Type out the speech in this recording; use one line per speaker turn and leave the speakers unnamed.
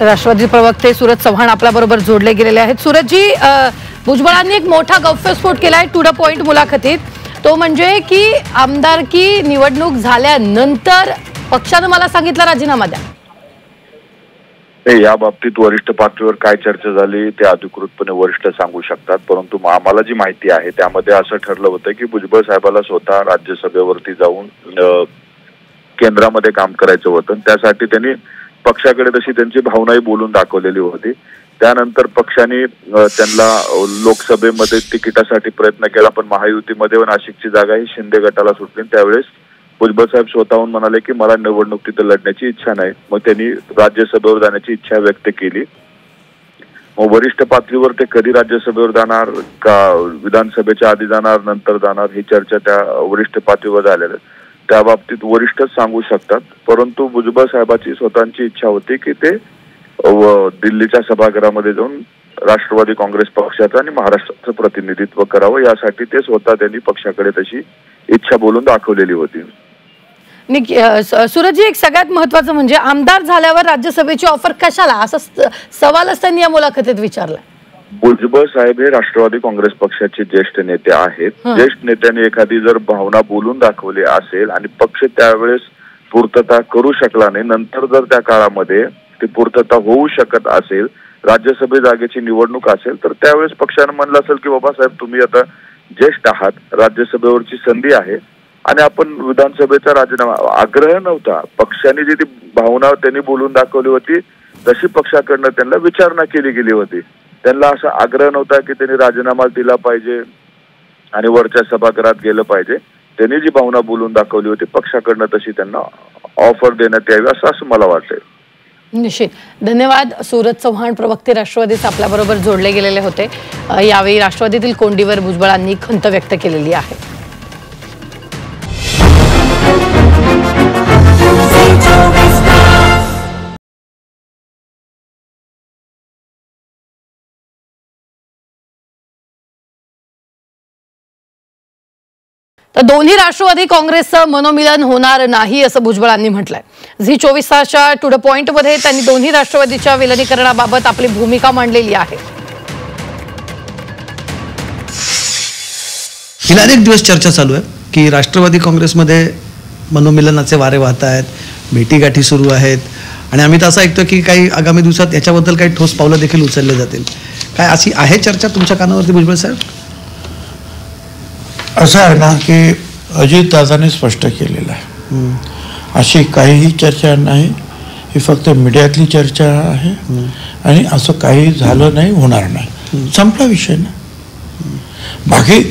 राष्ट्रवादी प्रवक्ते सूरज चव्हाण आपल्या बरोबर जोडले गेलेले आहेत। सूरजजी, भुजबळांनी एक मोठा गौप्यस्फोट केलाय टू द पॉइंट मुलाखतीत, तो म्हणजे की आमदारकी निवडणूक झाल्यानंतर पक्षाने मला सांगितलं राजीनामा द्या।
या बाबतीत वरिष्ठ पातळीवर काय चर्चा झाली ते अधिकृतपणे वरिष्ठ सांगू शकतात, परंतु आम्हाला जी माहिती आहे त्यामध्ये असं ठरलं होतं की भुजबळ साहेबाला स्वतः राज्यसभेवरती जाऊन केंद्रामध्ये काम करायचं होतं। त्यासाठी त्यांनी पक्षाकडे तशी त्यांची भावनाही बोलून दाखवलेली होती। त्यानंतर पक्षाने त्यांना लोकसभेमध्ये तिकिटासाठी प्रयत्न केला, पण महायुतीमध्ये नाशिकची जागा ही शिंदे गटाला सुटली। त्यावेळेस भुजबळ साहेब स्वतःहून म्हणाले की मला निवडणूक तिथे लढण्याची इच्छा नाही, मग त्यांनी राज्यसभेवर जाण्याची इच्छा व्यक्त केली। मग वरिष्ठ पातळीवर ते कधी राज्यसभेवर जाणार का विधानसभेच्या आधी जाणार नंतर जाणार ही चर्चा त्या वरिष्ठ पातळीवर झालेली, त्या बाबतीत वरिष्ठच सांगू शकतात। परंतु भुजबळ साहेबांची स्वतःची इच्छा होती की ते दिल्लीच्या सभागृहामध्ये जाऊन राष्ट्रवादी काँग्रेस पक्षाचं आणि महाराष्ट्राचं प्रतिनिधित्व करावं, यासाठी ते स्वतः त्यांनी पक्षाकडे तशी इच्छा बोलून दाखवलेली होती।
सूरजजी, एक सगळ्यात महत्त्वाचं म्हणजे आमदार झाल्यावर राज्यसभेची ऑफर कशाला, असा सवालच त्यांनी या मुलाखतीत विचारला।
भुजबळ साहेब हे राष्ट्रवादी काँग्रेस पक्षाचे ज्येष्ठ नेते आहेत। ज्येष्ठ नेत्याने एखादी जर भावना बोलून दाखवली असेल आणि पक्ष त्यावेळेस पूर्तता करू शकला नाही, नंतर जर त्या काळामध्ये ती पूर्तता होऊ शकत असेल, राज्यसभे जागेची निवडणूक असेल, तर त्यावेळेस पक्षाने म्हणलं असेल की बाबा साहेब तुम्ही आता ज्येष्ठ आहात, राज्यसभेवरची संधी आहे आणि आपण विधानसभेचा राजीनामा, आग्रह नव्हता, पक्षाने जी ती भावना त्यांनी बोलून दाखवली होती तशी पक्षाकडनं त्यांना विचारणा केली गेली होती। त्यांना असा आग्रह नव्हता की त्यांनी राजीनामा दिला पाहिजे आणि वरच्या सभागृहात गेलं पाहिजे। त्यांनी जी भावना बोलून दाखवली होती पक्षाकडनं तशी त्यांना ऑफर देण्यात यावी असं मला वाटतंय।
निश्चित, धन्यवाद। सूरज चव्हाण प्रवक्ते राष्ट्रवादीचे आपल्या बरोबर जोडले गेलेले होते। यावेळी राष्ट्रवादीतील कोंडीवर भुजबळांनी खंत व्यक्त केलेली आहे। तर दोन्ही राष्ट्रवादी काँग्रेसचं मनोमिलन होणार नाही असं भुजबळांनी म्हटलंय। झी 24 तासच्या टू द पॉइंट मध्ये त्यांनी दोन्ही राष्ट्रवादीच्या विलिनीकरणाबाबत आपली भूमिका मांडलेली आहे।
गेल्या अनेक दिवस चर्चा चालू आहे की राष्ट्रवादी काँग्रेसमध्ये मनोमिलनाचे वारे वाहत आहेत, भेटीगाठी सुरू आहेत आणि आम्ही तर असं ऐकतो की काही आगामी दिवसात याच्याबद्दल काही ठोस पावलं देखील उचलले जातील। काय अशी आहे चर्चा तुमच्या कानावरती भुजबळ साहेब?
असं आहे ना की अजितदादाने स्पष्ट केलेलं आहे, अशी काहीही चर्चा नाही, ही फक्त मीडियातली चर्चा आहे आणि असं काही झालं नाही, होणार नाही, संपला विषय ना। बाकी